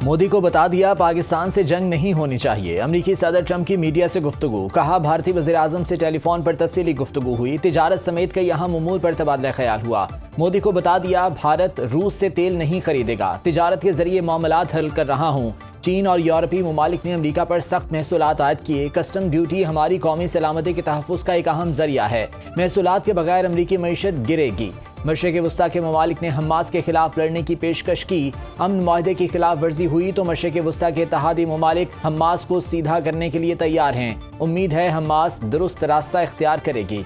मोदी को बता दिया पाकिस्तान से जंग नहीं होनी चाहिए। अमरीकी सदर ट्रंप की मीडिया से गुफ्तगू, कहा भारतीय वज़ीर-ए-आज़म से टेलीफोन पर तफसीली गुफ्तगू हुई। तिजारत समेत कई अहम उमूर पर तबादला ख्याल हुआ। मोदी को बता दिया भारत रूस से तेल नहीं खरीदेगा, तिजारत के जरिए मामलात हल कर रहा हूँ। चीन और यूरोपीय ममालिक ने अमरीका पर सख्त महसूलात आयद किए। कस्टम ड्यूटी हमारी कौमी सलामती के तहफ़्फ़ुज़ का एक अहम जरिया है। महसूलात के बगैर अमरीकी मईशत गिरेगी। मशरिक़ वस्ता के ममालिक ने हमास के खिलाफ लड़ने की पेशकश की। अमन माहदे की खिलाफ वर्जी हुई तो मशरिक़ वस्ता के इत्तेहादी ममालिक हमास को सीधा करने के लिए तैयार हैं। उम्मीद है हमास दुरुस्त रास्ता इख्तियार करेगी।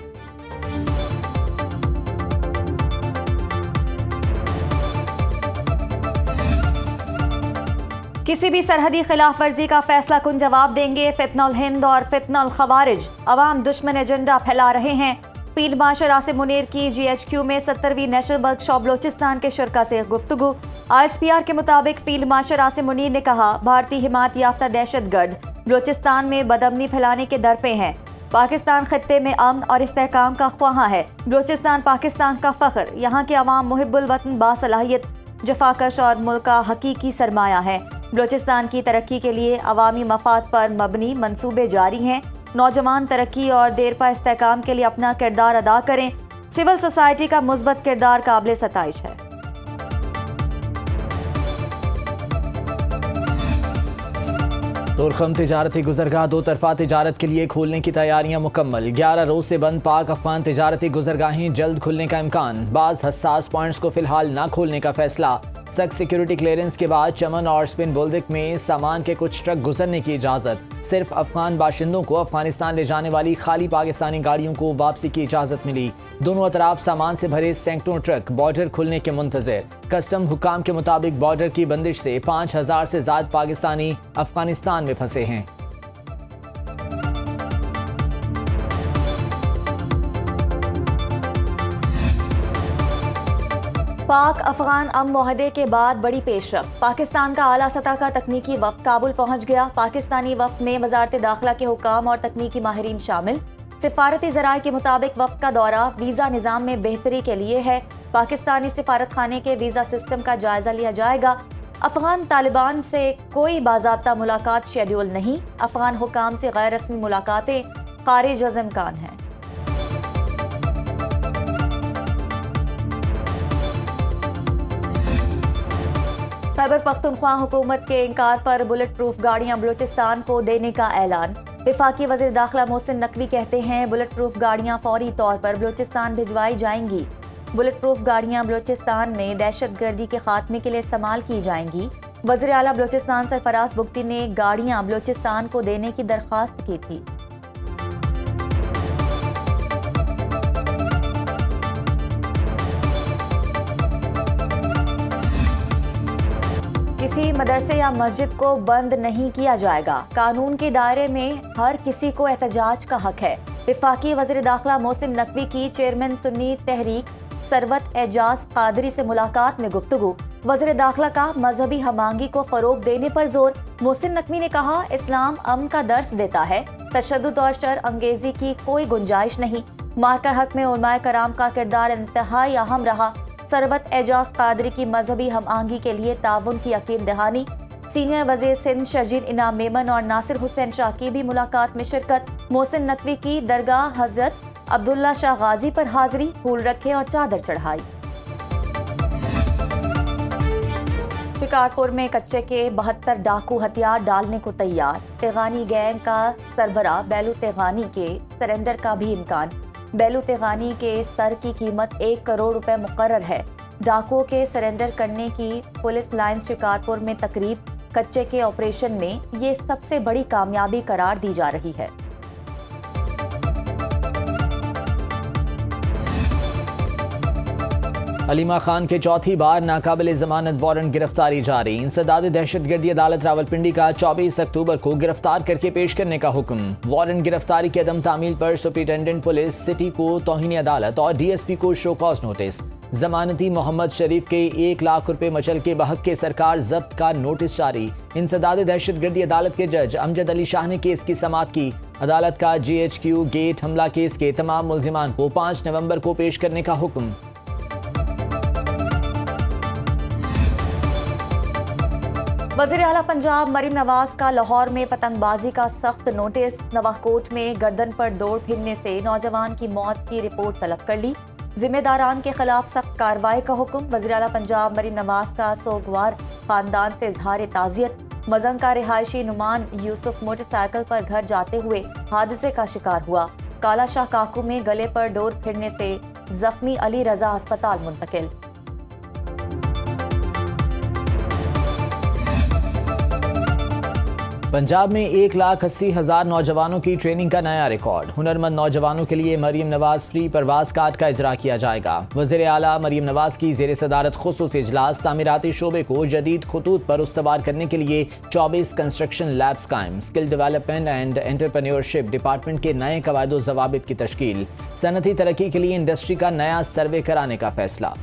किसी भी सरहदी खिलाफ वर्जी का फैसला कुन जवाब देंगे। फितनल हिंद और फितनल खवारिज अवाम दुश्मन एजेंडा फैला रहे हैं। फील्ड मार्शल आसिम मुनीर की GHQ में 70वीं नेशनल वर्कशॉप बलोचिस्तान के शुरा से गुफ्तगू। ISPR के मुताबिक फील्ड मार्शल आसिम मुनीर ने कहा, भारतीय हिमायत याफ्ता दहशतगर्द बलोचिस्तान में बदअमनी फैलाने के दर पे हैं। पाकिस्तान खत्ते में अमन और इस्तेहकाम का ख्वाहा है। बलोचिस्तान पाकिस्तान का फख्र, यहाँ के अवाम मुहिब्बुल वतन बासलाहियत, जफाकश और मुल्क का हकीकी सरमाया है। बलोचिस्तान की तरक्की के लिए अवामी मफाद पर मबनी मंसूबे जारी हैं। नौजवान तरक्की और देरपा इस्तेहकाम के लिए अपना किरदार अदा करें। सिविल सोसाइटी का मुस्बत किरदार काबिल सताइश है। तुर्खम तिजारती गुजरगाह दो तरफा तिजारत के लिए खोलने की तैयारियां मुकम्मल। 11 रोज से बंद पाक अफगान तिजारती गुजरगाहें जल्द खुलने का इम्कान। बाज़ हसास पॉइंट्स को फिलहाल ना खोलने का फैसला। सख्त सिक्योरिटी क्लियरेंस के बाद चमन और स्पिन बुल्दिक में सामान के कुछ ट्रक गुजरने की इजाज़त। सिर्फ अफगान बाशिंदों को अफगानिस्तान ले जाने वाली खाली पाकिस्तानी गाड़ियों को वापसी की इजाज़त मिली। दोनों अतराफ सामान से भरे सैकड़ों ट्रक बॉर्डर खुलने के मुंतज़िर। कस्टम हुकाम के मुताबिक बॉर्डर की बंदिश से 5000 से ज़्यादा पाकिस्तानी अफगानिस्तान में फंसे हैं। पाक अफगान अमन मुआहदे के बाद बड़ी पेशरफ। पाकिस्तान का आला सतह का तकनीकी वफ्द काबुल पहुंच गया। पाकिस्तानी वफ्द में वजारत दाखिला के हुकाम और तकनीकी माहिरीन शामिल। सिफारती ज़राए के मुताबिक वफ्द का दौरा वीज़ा निज़ाम में बेहतरी के लिए है। पाकिस्तानी सिफारत खाने के वीज़ा सिस्टम का जायजा लिया जाएगा। अफगान तालिबान से कोई बाज़ाब्ता मुलाकात शेड्यूल नहीं। अफगान हुकाम से गैर रस्मी मुलाकातें खारिज अज़ इम्कान हैं। खैबर पख्तूनख्वा हुकूमत के इंकार पर बुलेट प्रूफ गाड़ियां बलूचिस्तान को देने का ऐलान। वफाकी वज़ीर दाखिला मोहसिन नकवी कहते हैं, बुलेट प्रूफ गाड़ियां फौरी तौर पर बलूचिस्तान भिजवाई जाएंगी। बुलेट प्रूफ गाड़ियां बलूचिस्तान में दहशतगर्दी के खात्मे के लिए इस्तेमाल की जाएंगी। वज़ीर आला बलूचिस्तान सरफराज बुगटी ने गाड़ियां बलूचिस्तान को देने की दरख्वास्त की थी। किसी मदरसे या मस्जिद को बंद नहीं किया जाएगा। कानून के दायरे में हर किसी को एहतजाज का हक है। वफाकी वज़ीर दाखिला मोहसिन नकवी की चेयरमैन सुन्नी तहरीक सरवत एजाज कादरी से मुलाकात में गुफ्तगू। वज़ीर दाखिला का मजहबी हमांगी को फरोग देने पर जोर। मोहसिन नकवी ने कहा, इस्लाम अमन का दर्स देता है, तशद्दुद और शर अंगेजी की कोई गुंजाइश नहीं। मार्का हक में उलमाए कराम का किरदार इंतहाई अहम रहा। सरवत एजाज कादरी की मजहबी हमआहंगी के लिए ताउन की यकीन दहानी। सीनियर वज़ीर सिंध शर्जील इनाम मेमन और नासिर हुसैन शाह की भी मुलाकात में शिरकत। मोहसिन नकवी की दरगाह हजरत अब्दुल्ला शाह गाजी पर हाजिरी, फूल रखे और चादर चढ़ाई। शिकारपुर में कच्चे के 72 डाकू हथियार डालने को तैयार। तेगानी गैंग का सरबराह बेलू तेगानी के सरेंडर का भी इम्कान। बेलू तेगानी के सर की कीमत 1 करोड़ रुपए मुकर्रर है। डाकुओं के सरेंडर करने की पुलिस लाइन्स शिकारपुर में तकरीब। कच्चे के ऑपरेशन में ये सबसे बड़ी कामयाबी करार दी जा रही है। अलीमा खान के चौथी बार नाकाबिल जमानत वारंट गिरफ्तारी जारी। इंसदाद दहशतगर्दी अदालत रावलपिंडी का 24 अक्टूबर को गिरफ्तार करके पेश करने का हुक्म। वारंट गिरफ्तारी की अदम तामील पर सुप्रिंटेंडेंट पुलिस सिटी को तौहीन अदालत और DSP को शो कॉज नोटिस। जमानती मोहम्मद शरीफ के 1 लाख रुपए मचल के बहक के सरकार जब्त का नोटिस जारी। इंसदाद दहशतगर्दी अदालत के जज अमजद अली शाह ने केस की समाअत की। अदालत का GHQ गेट हमला केस के तमाम मुल्जिमान को 5 नवंबर को पेश करने का हुक्म। वज़ीर आला पंजाब मरीम नवाज का लाहौर में पतंगबाजी का सख्त नोटिस। नवाकोट में गर्दन पर दौड़ फिरने से नौजवान की मौत की रिपोर्ट तलब कर ली। जिम्मेदारान के खिलाफ सख्त कार्रवाई का हुक्म। वज़ीर आला पंजाब मरीम नवाज का सोगवार खानदान से इजहार ताज़ियत। मजंग का रिहायशी नुमान यूसुफ मोटरसाइकिल पर घर जाते हुए हादसे का शिकार हुआ। काला शाह काकू में गले पर डोर फिरने से जख्मी अली रजा अस्पताल मुंतकिल। पंजाब में 1,80,000 नौजवानों की ट्रेनिंग का नया रिकॉर्ड। हुनरमंद नौजवानों के लिए मरीम नवाज फ्री परवाज कार्ड का इजरा किया जाएगा। वज़ीर आला मरीम नवाज की ज़ेर सदारत खुसूसी इजलास। तामीराती शोबे को जदीद खतूत पर उसवार करने के लिए 24 कंस्ट्रक्शन लैब्स कायम। Skill development and entrepreneurship department के नए कवायद व ज़वाबित की तश्कील। सनती तरक्की के लिए इंडस्ट्री का नया सर्वे कराने का फैसला।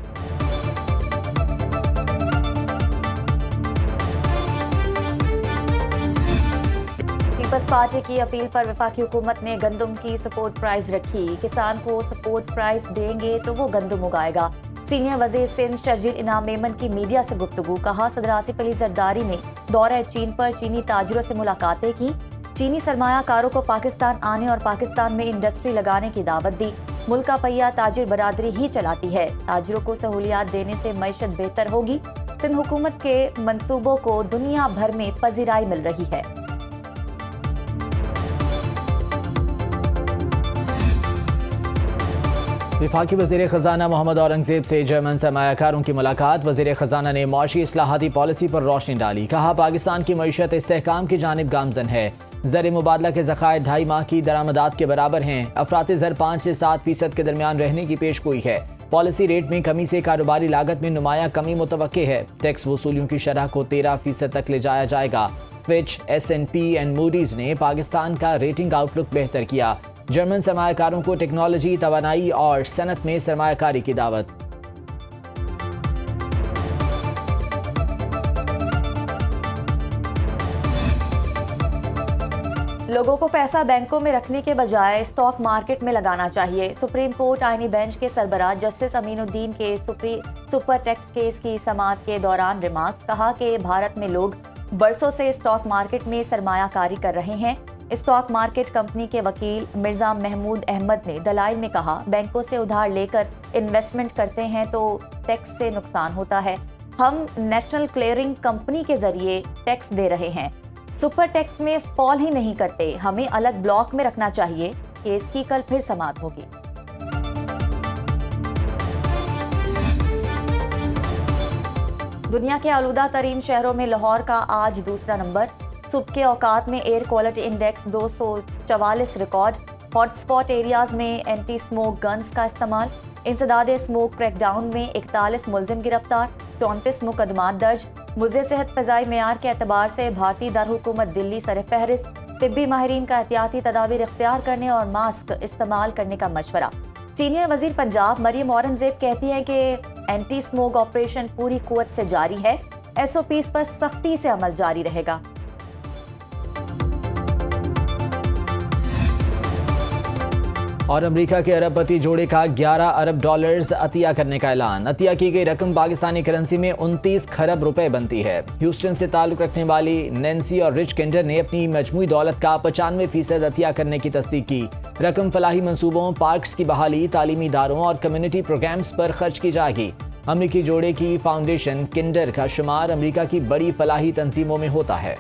पीपल्स पार्टी की अपील पर वफाकी हुकूमत ने गंदम की सपोर्ट प्राइस रखी। किसान को सपोर्ट प्राइस देंगे तो वो गंदम उगाएगा। सीनियर वजीर सिंध शर्जील इनाम मेमन की मीडिया से गुफ्तगू। कहा, सदर आसिफ अली जरदारी ने दौरे चीन पर चीनी ताजरों से मुलाकातें की। चीनी सरमायाकारों को पाकिस्तान आने और पाकिस्तान में इंडस्ट्री लगाने की दावत दी। मुल्क का पहिया ताजिर बरादरी ही चलाती है। ताजिरों को सहूलियात देने से मईशत बेहतर होगी। सिंध हुकूमत के मंसूबों को दुनिया भर में पजीराई मिल रही है। वफाकी वज़ीर ख़ज़ाना मोहम्मद औरंगज़ेब से जर्मन सरमायाकारों की मुलाकात। वज़ीर ख़ज़ाना ने मौशी इस्लाहाती पॉलिसी पर रोशनी डाली। कहा, पाकिस्तान की मईशत इस्तेहकाम की जानिब गामजन है। ज़र मुबादला के ज़खायर 2.5 माह की दरामदात के बराबर हैं। अफरात ज़र 5 से 7% के दरमियान रहने की पेश गोई है। पॉलिसी रेट में कमी से कारोबारी लागत में नुमाया कमी मुतवक्के है। टैक्स वसूलियों की शरह को 13% तक ले जाया जाएगा। फिच, S&P एंड मूडीज़ ने पाकिस्तान का रेटिंग आउटलुक बेहतर किया। जर्मन सरमायाकारों को टेक्नोलॉजी, तवानाई और सनत में सरमायाकारी की दावत। लोगों को पैसा बैंकों में रखने के बजाय स्टॉक मार्केट में लगाना चाहिए। सुप्रीम कोर्ट आईनी बेंच के सरबराह जस्टिस अमीनुद्दीन के सुपर टैक्स केस की समाअत के दौरान रिमार्क्स। कहा कि भारत में लोग बरसों से स्टॉक मार्केट में सरमायाकारी कर रहे हैं। स्टॉक मार्केट कंपनी के वकील मिर्जा महमूद अहमद ने दलाइल में कहा, बैंकों से उधार लेकर इन्वेस्टमेंट करते हैं तो टैक्स से नुकसान होता है। हम नेशनल क्लियरिंग कंपनी के जरिए टैक्स दे रहे हैं। सुपर टैक्स में फॉल ही नहीं करते। हमें अलग ब्लॉक में रखना चाहिए। केस की कल फिर समाअत होगी। दुनिया के आलूदा तरीन शहरों में लाहौर का आज दूसरा नंबर। सुबह के औकात में air quality index 244 record. Hotspot areas में एंटी स्मोक गन्स का इस्तेमाल। इंसदाद स्मोक क्रैकडाउन में 41 मुलजिम गिरफ्तार, 34 मुकदमात दर्ज। मुज़े सेहत फ़ज़ाई मेयार के एतबार से भारतीय दारहुकूमत दिल्ली सर फहरिस्त। तिब्बी माहिरीन का एहतियाती तदाबीर इख्तियार करने और मास्क इस्तेमाल करने का मशवरा। सीनियर वजीर पंजाब मरीम औरंगज़ेब कहती हैं कि एंटी स्मोक ऑपरेशन पूरी कुव्वत से जारी है। SOPs पर सख्ती से अमल जारी रहेगा। और अमेरिका के अरबपति जोड़े का 11 अरब डॉलर्स अतिया करने का ऐलान। अतिया की गई रकम पाकिस्तानी करेंसी में 29 खरब रुपए बनती है। ह्यूस्टन से ताल्लुक रखने वाली नैन्सी और रिच किंडर ने अपनी मजमूई दौलत का 95% अतिया करने की तस्दीक की। रकम फलाही मंसूबों, पार्क्स की बहाली, तालीमी इदारों और कम्युनिटी प्रोग्राम्स पर खर्च की जाएगी। अमेरिकी जोड़े की फाउंडेशन किंडर का शुमार अमेरिका की बड़ी फलाही तंजीमों में होता है।